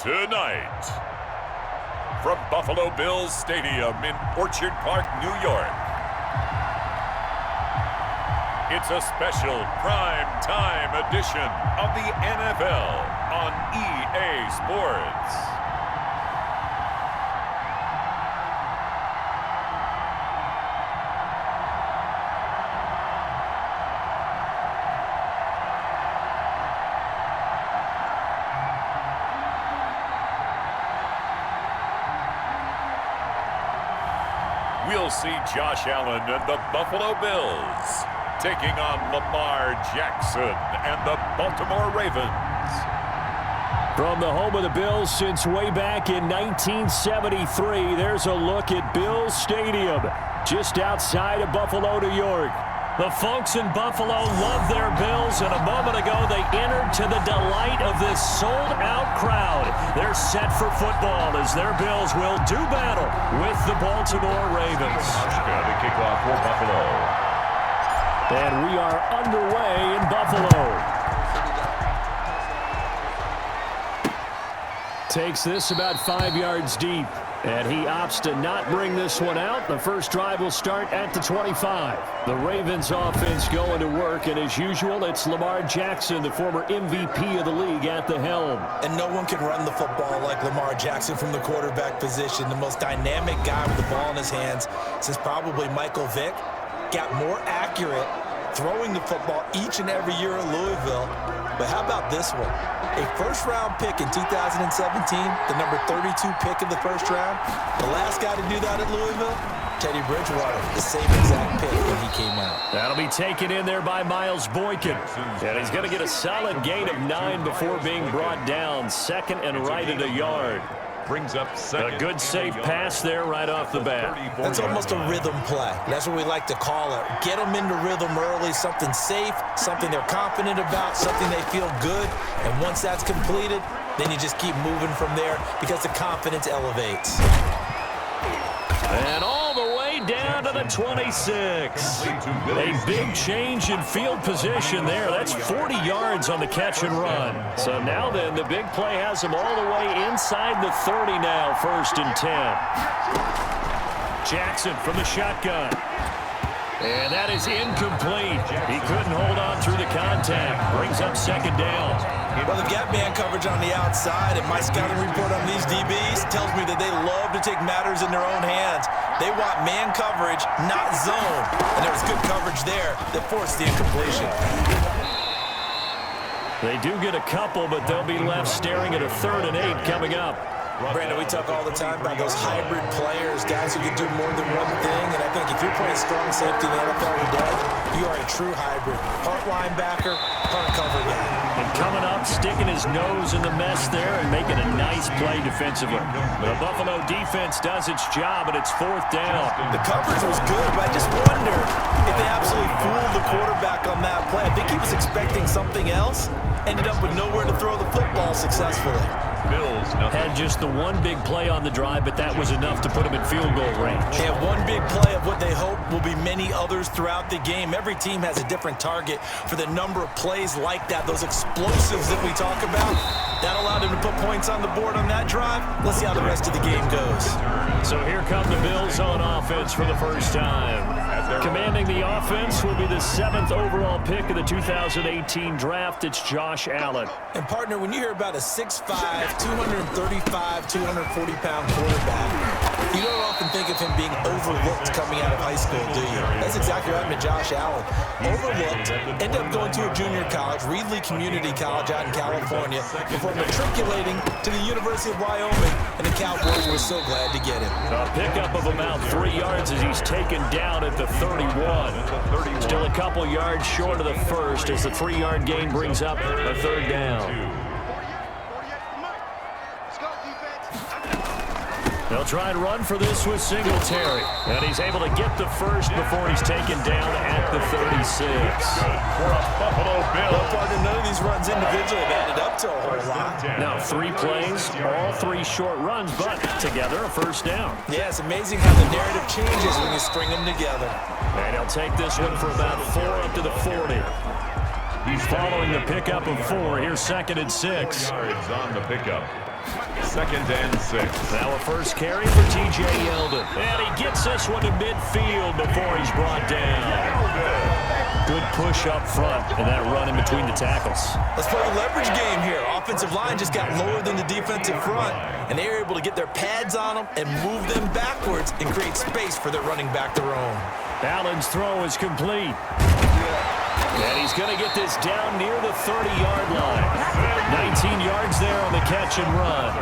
Tonight, from Buffalo Bills Stadium in Orchard Park, New York, it's a special prime time edition of the NFL on EA Sports. We'll see Josh Allen and the Buffalo Bills taking on Lamar Jackson and the Baltimore Ravens. From the home of the Bills since way back in 1973, there's a look at Bills Stadium just outside of Buffalo, New York. The folks in Buffalo love their Bills, and a moment ago they entered to the delight of this sold-out crowd. They're set for football as their Bills will do battle with the Baltimore Ravens. The kickoff for Buffalo. And we are underway in Buffalo. Takes this about 5 yards deep. And he opts to not bring this one out. The first drive will start at the 25. The Ravens offense going to work, and as usual, it's Lamar Jackson, the former MVP of the league, at the helm. And no one can run the football like Lamar Jackson from the quarterback position. The most dynamic guy with the ball in his hands since probably Michael Vick. Got more accurate throwing the football each and every year at Louisville. But how about this one? A first-round pick in 2017, the number 32 pick of the first round. The last guy to do that at Louisville, Teddy Bridgewater, the same exact pick when he came out. That'll be taken in there by Miles Boykin. And he's going to get a solid gain of 9 before being brought down. Second and right at a yard. Brings up second. A good safe pass there right off the bat. That's almost a rhythm play. That's what we like to call it. Get them into rhythm early, something safe, something they're confident about, something they feel good. And once that's completed, then you just keep moving from there because the confidence elevates. And all the way down to the 26. A big change in field position there. That's 40 yards on the catch and run. So now then, the big play has him all the way inside the 30 now, 1st and 10. Jackson from the shotgun. And that is incomplete. He couldn't hold on through the contact. Brings up 2nd down. Well, they've got man coverage on the outside, and my scouting report on these DBs tells me that they love to take matters in their own hands. They want man coverage, not zone. And there was good coverage there that forced the incompletion. They do get a couple, but they'll be left staring at a 3rd and 8 coming up. Brandon, we talk all the time about those hybrid players, guys who can do more than one thing. And I think if you're playing strong safety in the NFL today, you are a true hybrid. Part linebacker, part cover guy. And coming up, sticking his nose in the mess there and making a nice play defensively. The Buffalo defense does its job, and it's 4th down. The coverage was good, but I just wonder if they absolutely fooled the quarterback on that play. I think he was expecting something else, ended up with nowhere to throw the football successfully. Bills, had just the one big play on the drive, but that was enough to put him in field goal range. They have one big play of what they hope will be many others throughout the game. Every team has a different target for the number of plays like that, those explosives that we talk about. That allowed him to put points on the board on that drive. Let's see how the rest of the game goes. So here come the Bills on offense for the first time. Commanding the offense will be the 7th overall pick of the 2018 draft. It's Josh Allen. And, partner, when you hear about a 6'5", 235, 240-pound quarterback, you don't often think of him being overlooked coming out of high school, do you? That's exactly what happened to Josh Allen. Overlooked, ended up going to a junior college, Reedley Community College out in California, before matriculating to the University of Wyoming, and the Cowboys were so glad to get him. A pickup of about 3 yards as he's taken down at the 31. Still a couple yards short of the first as the 3-yard gain brings up a 3rd down. They'll try and run for this with Singletary. And he's able to get the first before he's taken down at the 36. For a Buffalo Bill. Well, partner, none of these runs individually have added up to a whole lot. Now 3 plays, all 3 short runs, but together a 1st down. Yeah, it's amazing how the narrative changes when you string them together. And he'll take this one for about 4 up to the 40. He's following the pickup of 4. Here's 2nd and 6. Yards on the pickup. 2nd and 6. Now a first carry for T.J. Yeldon. And he gets this one to midfield before he's brought down. Good push up front and that run in between the tackles. Let's play a leverage game here. Offensive line just got lower than the defensive front, and they were able to get their pads on them and move them backwards and create space for their running back to roam. Allen's throw is complete. And he's going to get this down near the 30-yard line. 19 yards there on the catch and run.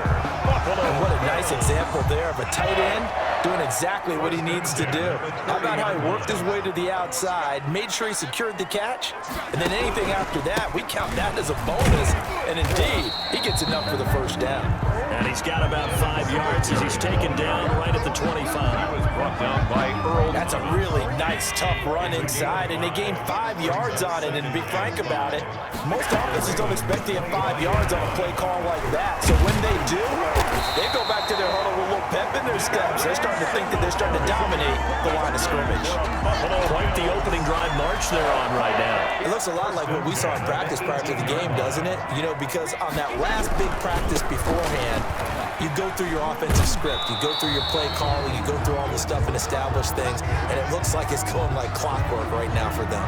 And what a nice example there of a tight end doing exactly what he needs to do. How about how he worked his way to the outside, made sure he secured the catch, and then anything after that, we count that as a bonus. And indeed, he gets enough for the first down. And he's got about 5 yards as he's taken down right at the 25. Brought down by Earl. That's a really nice, tough run inside, and they gained 5 yards on it. And to be frank about it, most offenses don't expect to get 5 yards on a play call like that. So when they do, they go back to their huddle with a little pep in their steps. They're starting to think that they're starting to dominate the line of scrimmage. Quite the opening drive march they're on right now. It looks a lot like what we saw in practice prior to the game, doesn't it? You know, because on that last big practice beforehand, you go through your offensive script, you go through your play calling, you go through all this stuff and establish things, and it looks like it's going like clockwork right now for them.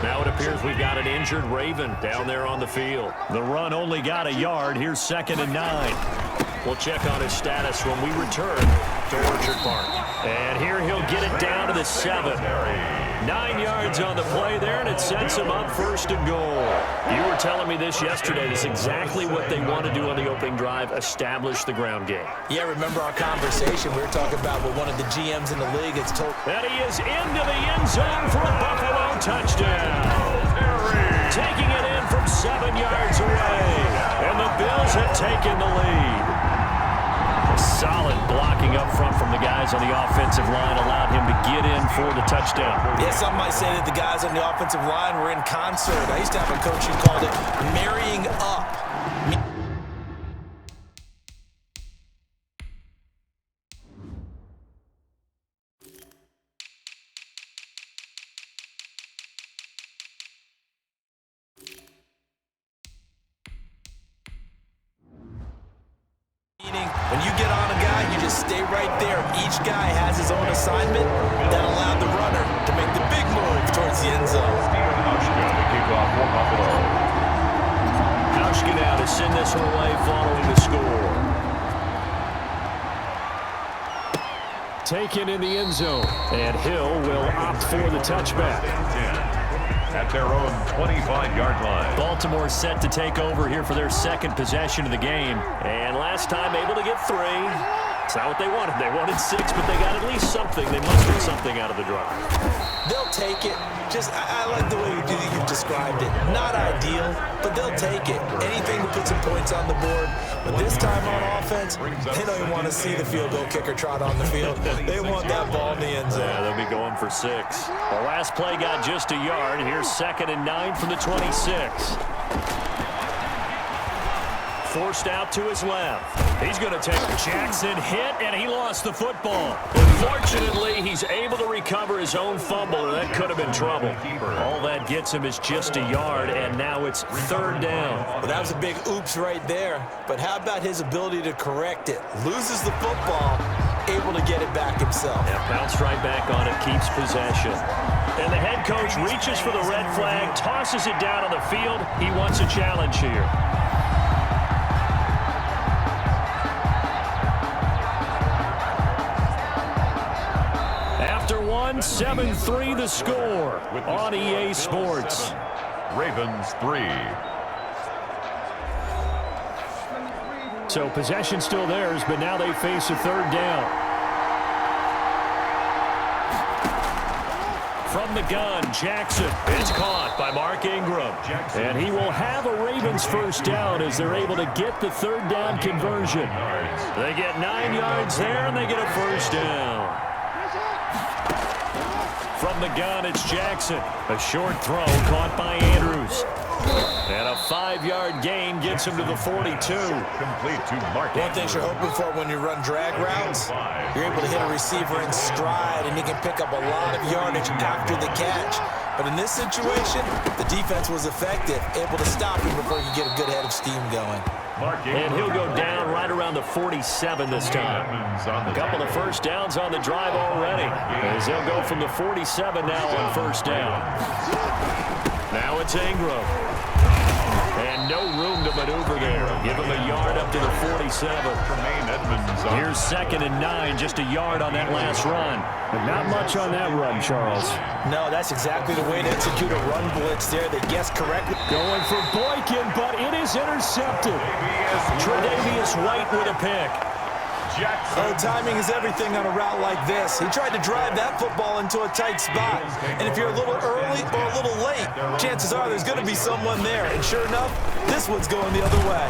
Now it appears we've got an injured Raven down there on the field. The run only got a yard. Here's 2nd and 9. We'll check on his status when we return to Orchard Park. And here he'll get it down to the 7. 9 yards on the play there, and it sets him up 1st and goal. You were telling me this yesterday. This is exactly what they want to do on the opening drive, establish the ground game. Yeah, remember our conversation? We were talking about what one of the GMs in the league has told. And he is into the end zone for a Buffalo touchdown. Taking it in from 7 yards away. And the Bills have taken the lead. Solid blocking up front from the guys on the offensive line allowed him to get in for the touchdown. Yeah, some might say that the guys on the offensive line were in concert. I used to have a coach who called it marrying up. When you get on a guy, you just stay right there. Each guy has his own assignment that allowed the runner to make the big move towards the end zone. The kickoff for Buffalo. Hauschka now to send this away following the score. Taken in the end zone, and Hill will opt for the touchback. At their own 25-yard line. Baltimore set to take over here for their 2nd possession of the game. And last time able to get 3. It's not what they wanted. They wanted 6, but they got at least something. They mustered something out of the drive. They'll take it. I like the way you've described it. Not ideal, but they'll take it. Anything to put some points on the board. But this time on offense, they don't even want to see the field goal kicker trot on the field. They want that ball in the end zone. Yeah, they'll be going for 6. The last play got just a yard. Here's 2nd and 9 from the 26. Forced out to his left. He's going to take Jackson hit, and he lost the football. Unfortunately, he's able to recover his own fumble, and that could have been trouble. All that gets him is just a yard, and now it's 3rd down. Well, that was a big oops right there. But how about his ability to correct it? Loses the football, able to get it back himself. Yeah, bounced right back on it, keeps possession. And the head coach reaches for the red flag, tosses it down on the field. He wants a challenge here. After 7-3 the score on EA Sports. Ravens 3. So possession still theirs, but now they face a 3rd down. From the gun, Jackson. It's caught by Mark Ingram. And he will have a Ravens 1st down as they're able to get the 3rd down conversion. They get 9 yards there, and they get a 1st down. From the gun, it's Jackson. A short throw caught by Andrews. And a 5-yard gain gets him to the 42. Complete to Mark. One thing you're hoping for when you run drag routes, you're able to hit a receiver in stride, and he can pick up a lot of yardage after the catch. But in this situation, the defense was effective, able to stop him before he could get a good head of steam going. And he'll go down right around the 47 this time. A couple of first downs on the drive already, as they'll go from the 47 now on first down. Now it's Ingram. And no room to maneuver there. Give him a yard up to the 47. Here's 2nd and 9, just a yard on that last run. But not much on that run, Charles. No, that's exactly the way to execute a run blitz there. They guessed correctly. Going for Boykin, but it is intercepted. Tre'Davious White with a pick. Oh, timing is everything on a route like this. He tried to drive that football into a tight spot. And if you're a little early or a little late, chances are there's going to be someone there. And sure enough, this one's going the other way.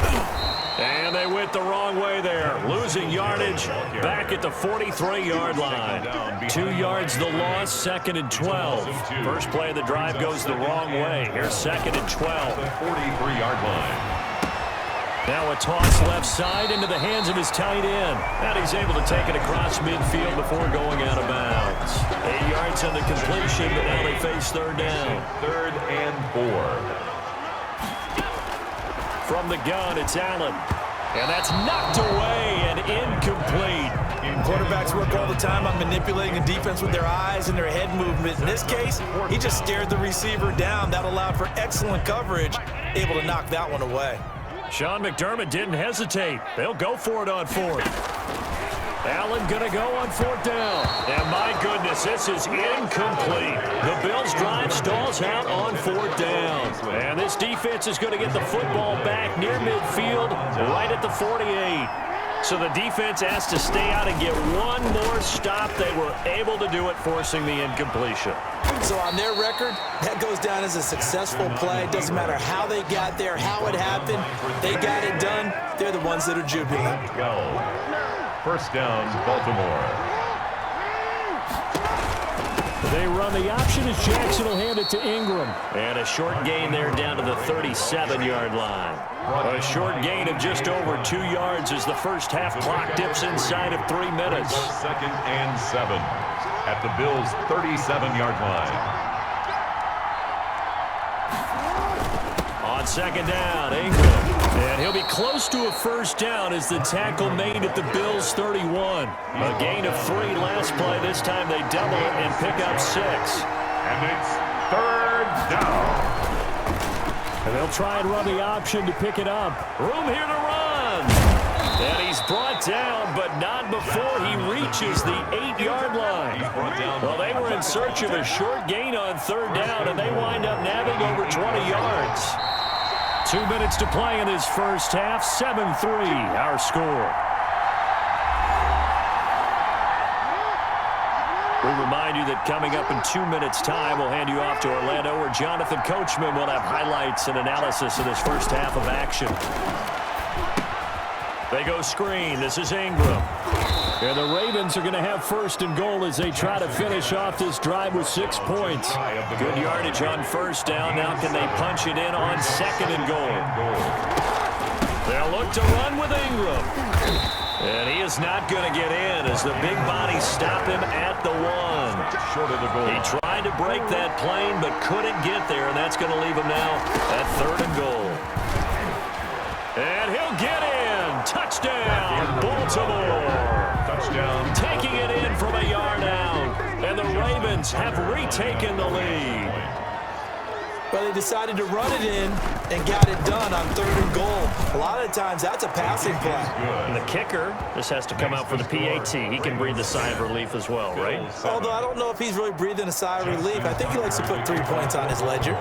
And they went the wrong way there. Losing yardage back at the 43-yard line. 2 yards the loss, 2nd and 12. First play of the drive goes the wrong way. Here's 2nd and 12. 43-yard line. Now a toss left side into the hands of his tight end. And he's able to take it across midfield before going out of bounds. 8 yards on the completion, but now they face 3rd down. 3rd and 4. From the gun, it's Allen. And that's knocked away and incomplete. Quarterbacks work all the time on manipulating a defense with their eyes and their head movement. In this case, he just stared the receiver down. That allowed for excellent coverage, able to knock that one away. Sean McDermott didn't hesitate. They'll go for it on 4th. Allen going to go on 4th down. And my goodness, this is incomplete. The Bills' drive stalls out on 4th down. And this defense is going to get the football back near midfield, right at the 48. So the defense has to stay out and get one more stop. They were able to do it, forcing the incompletion. So on their record, that goes down as a successful play. Doesn't matter how they got there, how it happened. They got it done. They're the ones that are jubilant. First down, Baltimore. They run the option as Jackson will hand it to Ingram. And a short gain there down to the 37-yard line. A short gain of just over 2 yards as the first half clock dips inside of 3 minutes. 2nd and 7 at the Bills' 37-yard line. On 2nd down, Ingram. And he'll be close to a first down as the tackle made at the Bills' 31. A gain of 3 last play. This time they double it and pick up 6. And it's 3rd down. And they'll try and run the option to pick it up. Room here to run. And he's brought down, but not before he reaches the 8-yard line. Well, they were in search of a short gain on 3rd down, and they wind up nabbing over 20 yards. 2 minutes to play in this first half. 7-3, our score. We remind you that coming up in 2 minutes' time, we'll hand you off to Orlando, where Jonathan Coachman will have highlights and analysis of this first half of action. They go screen. This is Ingram. And the Ravens are going to have 1st and goal as they try to finish off this drive with 6 points. Good yardage on 1st down. Now can they punch it in on 2nd and goal? They'll look to run with Ingram. And he is not going to get in as the big bodies stop him at the 1. Short of the goal. He tried to break that plane but couldn't get there, and that's going to leave him now at 3rd and goal. And he'll get in. Touchdown, Baltimore. Touchdown. Taking it in from a yard out. And the Ravens have retaken the lead. But they decided to run it in and got it done on 3rd and goal. A lot of times that's a passing play. And the kicker, this has to come out for the PAT. He can breathe a sigh of relief as well, right? Although I don't know if he's really breathing a sigh of relief. I think he likes to put 3 points on his ledger.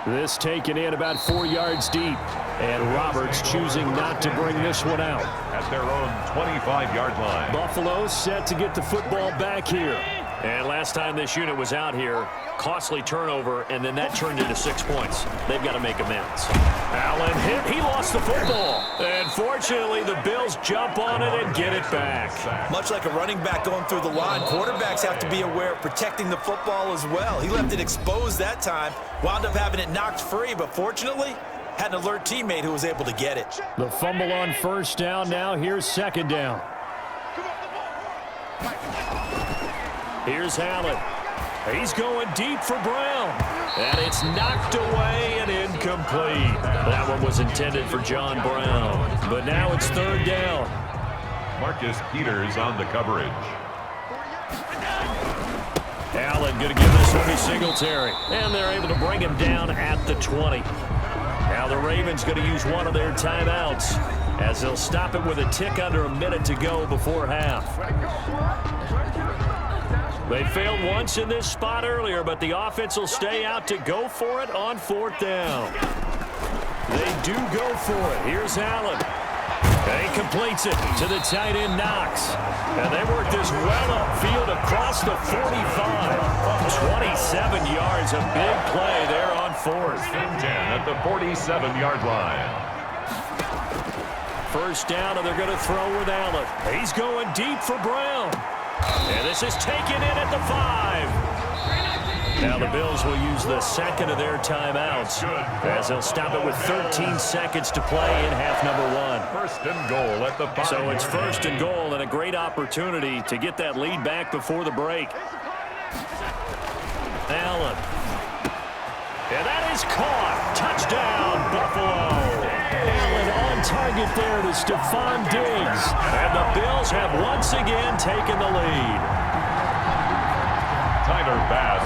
This taken in about 4 yards deep. And Roberts choosing not to bring this one out. At their own 25-yard line. Buffalo set to get the football back here. And last time this unit was out here, costly turnover, and then that turned into 6 points. They've got to make amends. Allen hit. He lost the football. And fortunately, the Bills jump on it and get it back. Much like a running back going through the line, quarterbacks have to be aware of protecting the football as well. He left it exposed that time, wound up having it knocked free, but fortunately, had an alert teammate who was able to get it. The fumble on 1st down. Now here's 2nd down. Here's Allen. He's going deep for Brown. And it's knocked away and incomplete. That one was intended for John Brown. But now it's third down. Marcus Peters on the coverage. Allen going to give this one to Singletary. And they're able to bring him down at the 20. Now the Ravens going to use one of their timeouts as they'll stop it with a tick under a minute to go before half. They failed once in this spot earlier, but the offense will stay out to go for it on fourth down. They do go for it. Here's Allen. He completes it to the tight end Knox. And they work this well upfield across the 45. 27 yards, a big play there on fourth. 10 at the 47-yard line. First down, and they're going to throw with Allen. He's going deep for Brown. And this is taken in at the 5. Now the Bills will use the second of their timeouts as they'll stop it with 13 seconds to play in half number 1. First and goal at the 5. So it's first and goal and a great opportunity to get that lead back before the break. Allen. And that is caught. Touchdown, Buffalo. Allen on target there to Stephon Diggs. And the Bills have once again taken the lead.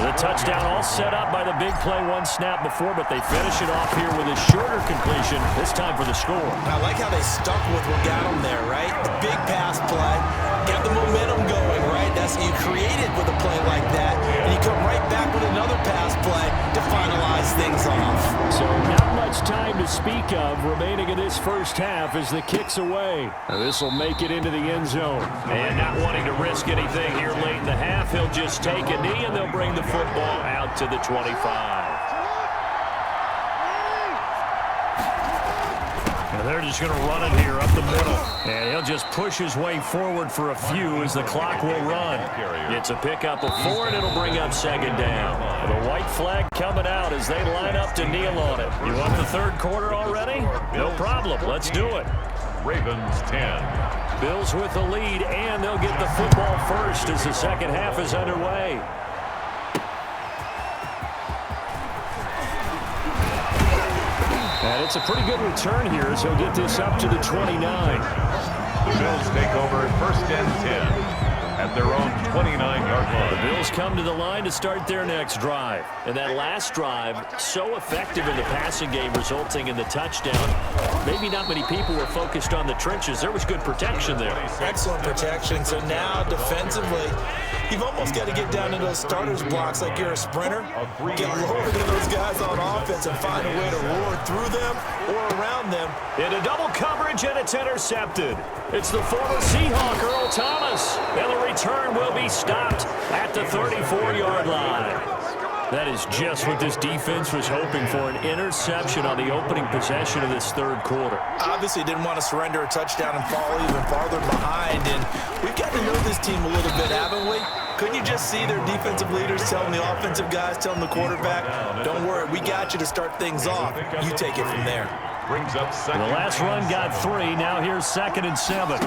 The touchdown all set up by the big play one snap before, but they finish it off here with a shorter completion, this time for the score. I like how they stuck with what got them there, right? The big pass play, got the momentum going, right? That's you created with a play like that, and you come right back with another pass play to finalize things off. So not much time to speak of remaining in this first half as the kick's away. This will make it into the end zone. And not wanting to risk anything here late in the half, he'll just take a knee and they'll bring the football out to the 25. And they're just going to run it here up the middle. And he'll just push his way forward for a few as the clock will run. It's a pickup of 4, and it'll bring up second down. The white flag coming out as they line up to kneel on it. You want the third quarter already? No problem. Let's do it. Ravens 10. Bills with the lead, and they'll get the football first as the second half is underway. And it's a pretty good return here as he'll get this up to the 29. The Bills take over first and 10 at their own 29-yard line. The Bills come to the line to start their next drive. And that last drive, so effective in the passing game, resulting in the touchdown. Maybe not many people were focused on the trenches. There was good protection there. Excellent protection. So now defensively, you've almost got to get down to those starters blocks like you're a sprinter. Get lower than those guys on offense and find a way to roar through them or around them. Into double coverage, and it's intercepted. It's the former Seahawk, Earl Thomas. And the return will be stopped at the 34-yard line. That is just what this defense was hoping for, an interception on the opening possession of this third quarter. Obviously didn't want to surrender a touchdown and fall even farther behind, and we've got to know this team a little bit, haven't we? Couldn't you just see their defensive leaders telling the offensive guys, telling the quarterback, don't worry, we got you to start things off. You take it from there. Brings up second. The last run got 3. Now here's 2nd and 7.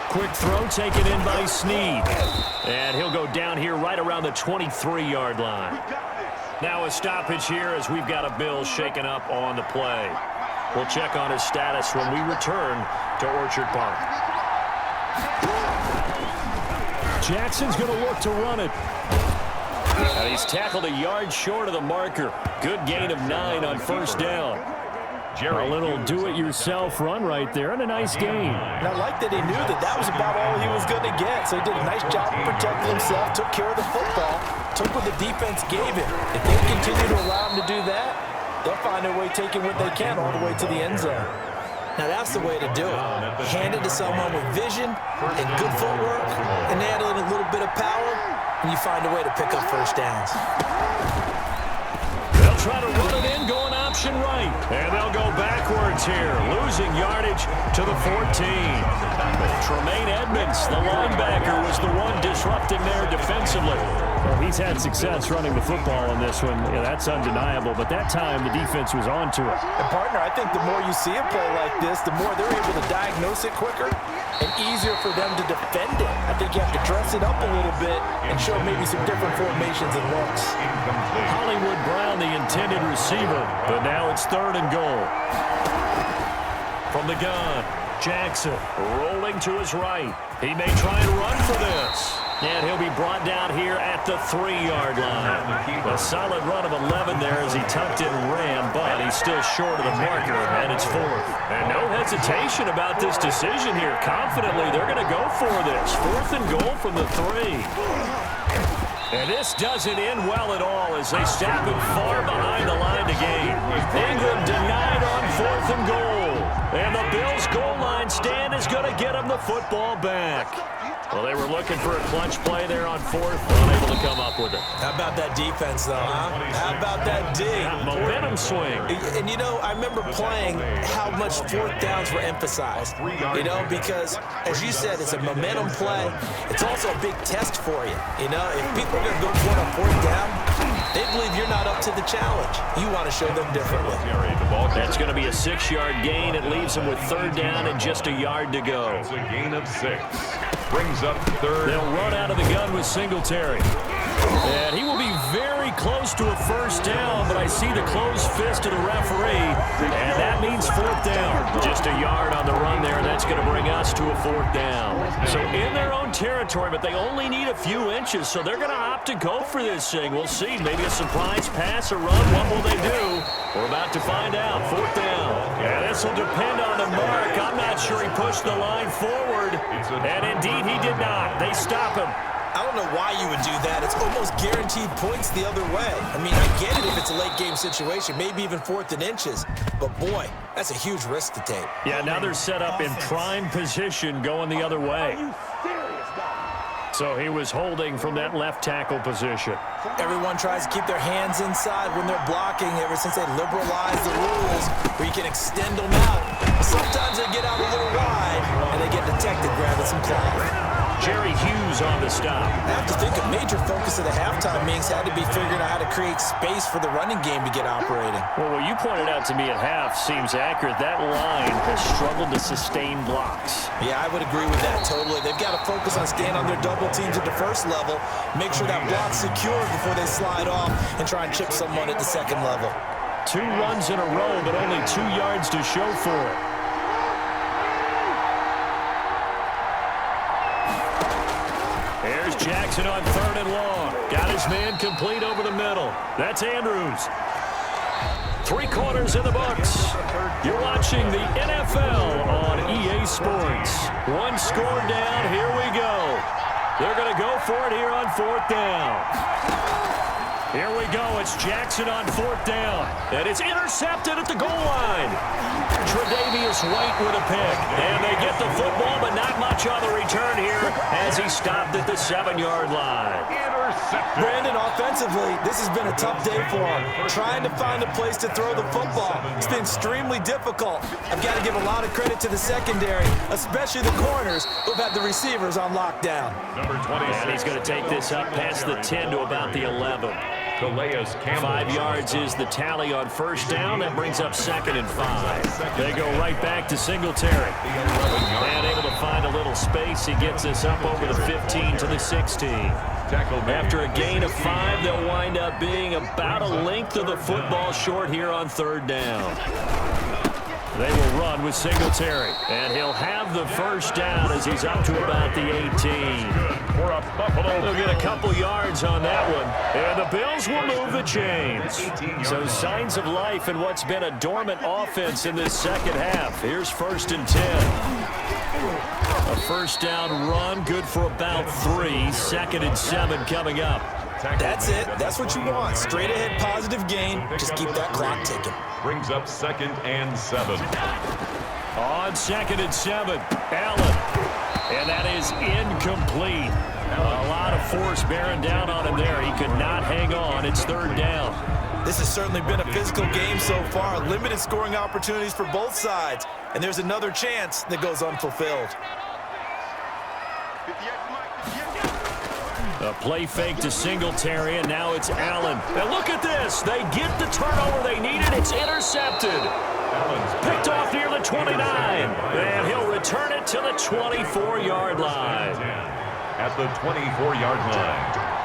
Quick throw taken in by Snead. And he'll go down here right around the 23-yard line. Now a stoppage here as we've got a Bill shaken up on the play. We'll check on his status when we return to Orchard Park. Jackson's going to look to run it. And he's tackled a yard short of the marker. Good gain of 9 on first down. A little do-it-yourself run right there, and a nice gain. And I like that he knew that that was about all he was going to get. So he did a nice job protecting himself, took care of the football, took what the defense gave him. If they continue to allow him to do that, they'll find their way taking what they can all the way to the end zone. Now that's the way to do it. Hand it to someone with vision and good footwork, and add in a little bit of power, and you find a way to pick up first downs. They'll try to run it in, going option option right. And they'll go backwards here, losing yardage to the 14. Tremaine Edmonds, the linebacker, was the one disrupting there defensively. Well, he's had success running the football in this one. Yeah, that's undeniable. But that time, the defense was on to it. And, partner, I think the more you see a play like this, the more they're able to diagnose it quicker and easier for them to defend it. I think you have to dress it up a little bit and show maybe some different formations and looks. Hollywood Brown, the intended receiver, but now it's 3rd and goal. From the gun, Jackson rolling to his right. He may try and run for this. And he'll be brought down here at the 3-yard line. A solid run of 11 there as he tucked in and ran, but he's still short of the marker, and it's 4th. And no hesitation about this decision here. Confidently, they're going to go for this. 4th and goal from the 3. And this doesn't end well at all as they snap him far behind the line to gain. Ingram denied on 4th and goal. And the Bills' goal line stand is going to get him the football back. Well, they were looking for a clutch play there on 4th, unable to come up with it. How about that defense, though, huh? How about that D? Momentum swing. And, you know, I remember playing how much 4th downs were emphasized, you know, because, as you said, it's a momentum play. It's also a big test for you, you know. If people are going to go for it on 4th down, they believe you're not up to the challenge. You want to show them differently. That's going to be a 6-yard gain. It leaves them with 3rd down and just a yard to go. It's a gain of 6. Brings up 3rd. They'll run out of the gun with Singletary. And he will be very close to a 1st down, but I see the closed fist of the referee, and that means 4th down. Just a yard on the run there, and that's going to bring us to a 4th down. So in their own territory, but they only need a few inches, so they're going to opt to go for this thing. We'll see. Maybe a surprise pass or run. What will they do? We're about to find out. 4th down. Yeah, this will depend on the mark. I'm not sure he pushed the line forward, and indeed he did not. They stop him. I don't know why you would do that. It's almost guaranteed points the other way. I mean, I get it if it's a late-game situation, maybe even 4th and inches. But, boy, that's a huge risk to take. Yeah, now they're set up in prime position going the other way. So he was holding from that left tackle position. Everyone tries to keep their hands inside when they're blocking ever since they liberalized the rules where you can extend them out. Sometimes they get out a little wide and they get detected grabbing some cloth. Jerry Hughes on the stop. I have to think a major focus of the halftime meetings had to be figuring out how to create space for the running game to get operating. Well, what you pointed out to me at half seems accurate. That line has struggled to sustain blocks. Yeah, I would agree with that totally. They've got to focus on staying on their double teams at the 1st level, make sure that block's secure before they slide off and try and chip someone at the 2nd level. 2 runs in a row, but only 2 yards to show for it. Here's Jackson on 3rd and long. Got his man complete over the middle. That's Andrews. 3 quarters in the books. You're watching the NFL on EA Sports. 1 score down. Here we go. They're going to go for it here on 4th down. Here we go. It's Jackson on 4th down. And it's intercepted at the goal line. Tre'Davious White with a pick. And they get the football, but not much on the return here as he stopped at the 7-yard line. Intercepted. Brandon, offensively, this has been a tough day for him. Trying to find a place to throw the football. It's been extremely difficult. I've got to give a lot of credit to the secondary, especially the corners who've had the receivers on lockdown. Number 26. And he's going to take this up past the 10 to about the 11. 5 yards is the tally on 1st down. That brings up 2nd and 5. They go right back to Singletary. And able to find a little space. He gets us up over the 15 to the 16. After a gain of 5, they'll wind up being about a length of the football short here on 3rd down. They will run with Singletary. And he'll have the 1st down as he's up to about the 18. They'll get a couple yards on that one. And the Bills will move the chains. So signs of life in what's been a dormant offense in this 2nd half. Here's 1st and 10. A 1st down run, good for about 3. 2nd and 7 coming up. That's it. That's what you want. Straight ahead positive gain. Just keep that clock ticking. Brings up 2nd and 7. On 2nd and 7, Allen. And that is incomplete. A lot of force bearing down on him there. He could not hang on. It's third down. This has certainly been a physical game so far. Limited scoring opportunities for both sides. And there's another chance that goes unfulfilled. A play fake to Singletary, and now it's Allen. And look at this. They get the turnover they needed. It's intercepted. Picked off near the 29. And he'll return it to the 24-yard line. At the 24-yard line.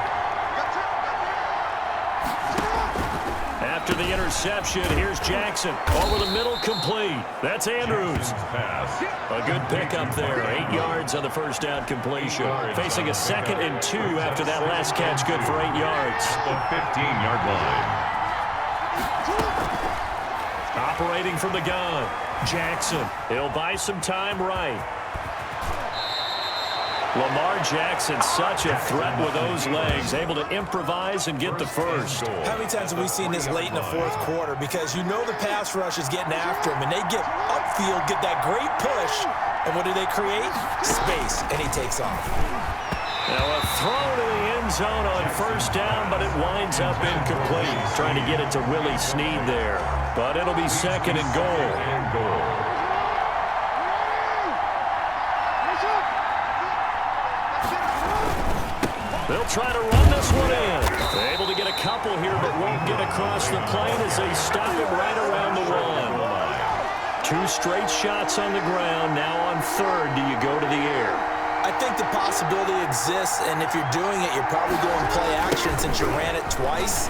After the interception, here's Jackson. Over the middle, complete. That's Andrews. A good pickup there. 8 yards on the first down completion. Facing a 2nd and 2 after that last catch. Good for 8 yards. The 15-yard line. Operating from the gun. Jackson. He'll buy some time right. Lamar Jackson, such a threat with those legs, able to improvise and get the first. How many times have we seen this late in the fourth quarter? Because you know the pass rush is getting after him, and they get upfield, get that great push, and what do they create? Space, and he takes off. Now a throw to the end zone on first down, but it winds up incomplete. Trying to get it to Willie Snead there. But it'll be 2nd and goal. They'll try to run this one in. They're able to get a couple here, but won't get across the plane as they stop him right around the 1. 2 straight shots on the ground. Now on third, do you go to the air? I think the possibility exists, and if you're doing it, you're probably going play action since you ran it twice.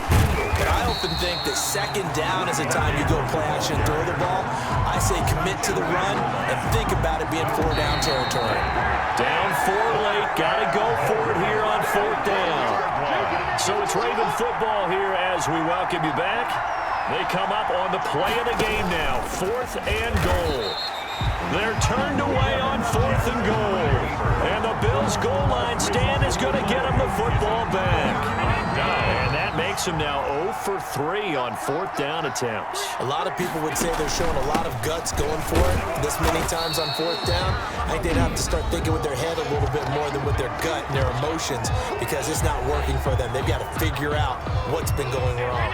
But I often think that 2nd down is the time you go play action and throw the ball. I say commit to the run and think about it being 4-down territory. Down 4 late. Got to go for it here on 4th down. So it's Raven football here as we welcome you back. They come up on the play of the game now. 4th and goal. They're turned away on 4th and goal. And the Bills' goal line stand is going to get them the football back. And that makes them now 0 for 3 on 4th down attempts. A lot of people would say they're showing a lot of guts going for it this many times on 4th down. I think they'd have to start thinking with their head a little bit more than with their gut and their emotions because it's not working for them. They've got to figure out what's been going wrong.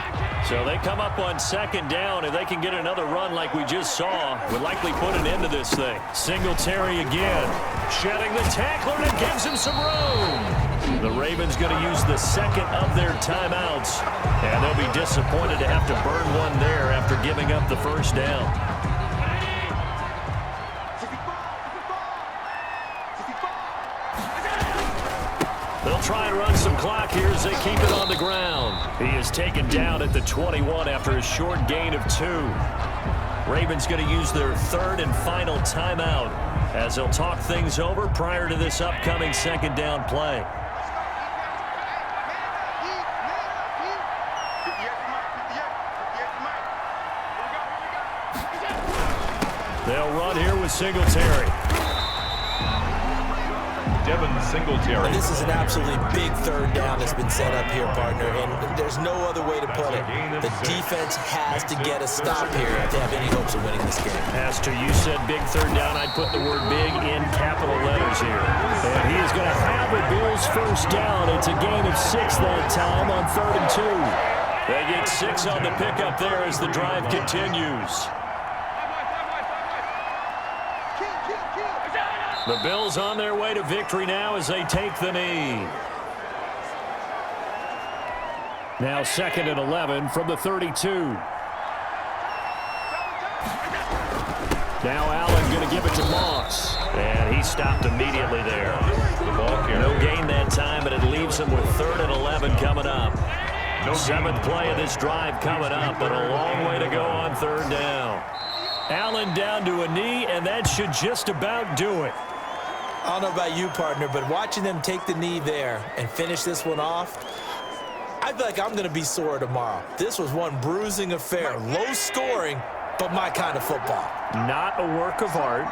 So they come up on 2nd down. If they can get another run like we just saw, would likely put an end to this thing. Singletary again. Shedding the tackler, and it gives him some room. The Ravens going to use the 2nd of their timeouts. And they'll be disappointed to have to burn one there after giving up the first down. They'll try and run some clock here as they keep it on the ground. He is taken down at the 21 after a short gain of 2. Ravens going to use their 3rd and final timeout as they'll talk things over prior to this upcoming 2nd down play. They'll run here with Singletary. Singletary. And this is an absolutely big 3rd down that's been set up here, partner, and there's no other way to put it. The defense has to get a stop here if they have any hopes of winning this game. Pastor, you said big 3rd down. I'd put the word big in capital letters here. And he is going to have a Bills first down. It's a gain of 6 that time on 3rd and 2. They get 6 on the pickup there as the drive continues. The Bills on their way to victory now as they take the knee. Now 2nd and 11 from the 32. Now Allen going to give it to Moss. And he stopped immediately there. The ball carrier. No gain that time, but it leaves him with 3rd and 11 coming up. 7th play of this drive coming up, but a long way to go on 3rd down. Allen down to a knee, and that should just about do it. I don't know about you, partner, but watching them take the knee there and finish this one off, I feel like I'm going to be sore tomorrow. This was one bruising affair. Low scoring, but my kind of football. Not a work of art,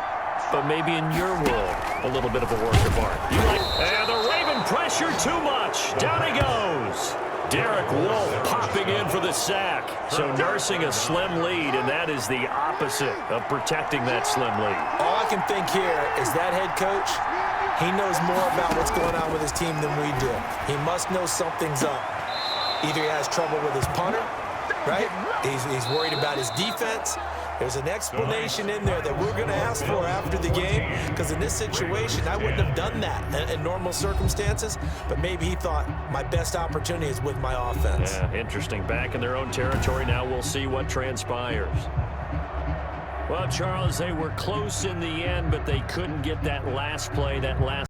but maybe in your world, a little bit of a work of art. And the Raven pressure too much. Down he goes. Derek Wolfe popping in for the sack. So nursing a slim lead, and that is the opposite of protecting that slim lead. All I can think here is that head coach, He knows more about what's going on with his team than we do. He must know something's up. Either he has trouble with his punter, right? He's worried about his defense. There's an explanation in there that we're going to ask for after the game, because in this situation, I wouldn't have done that in normal circumstances, but maybe he thought my best opportunity is with my offense. Yeah, interesting. Back in their own territory. Now we'll see what transpires. Well, Charles, they were close in the end, but they couldn't get that last play, that last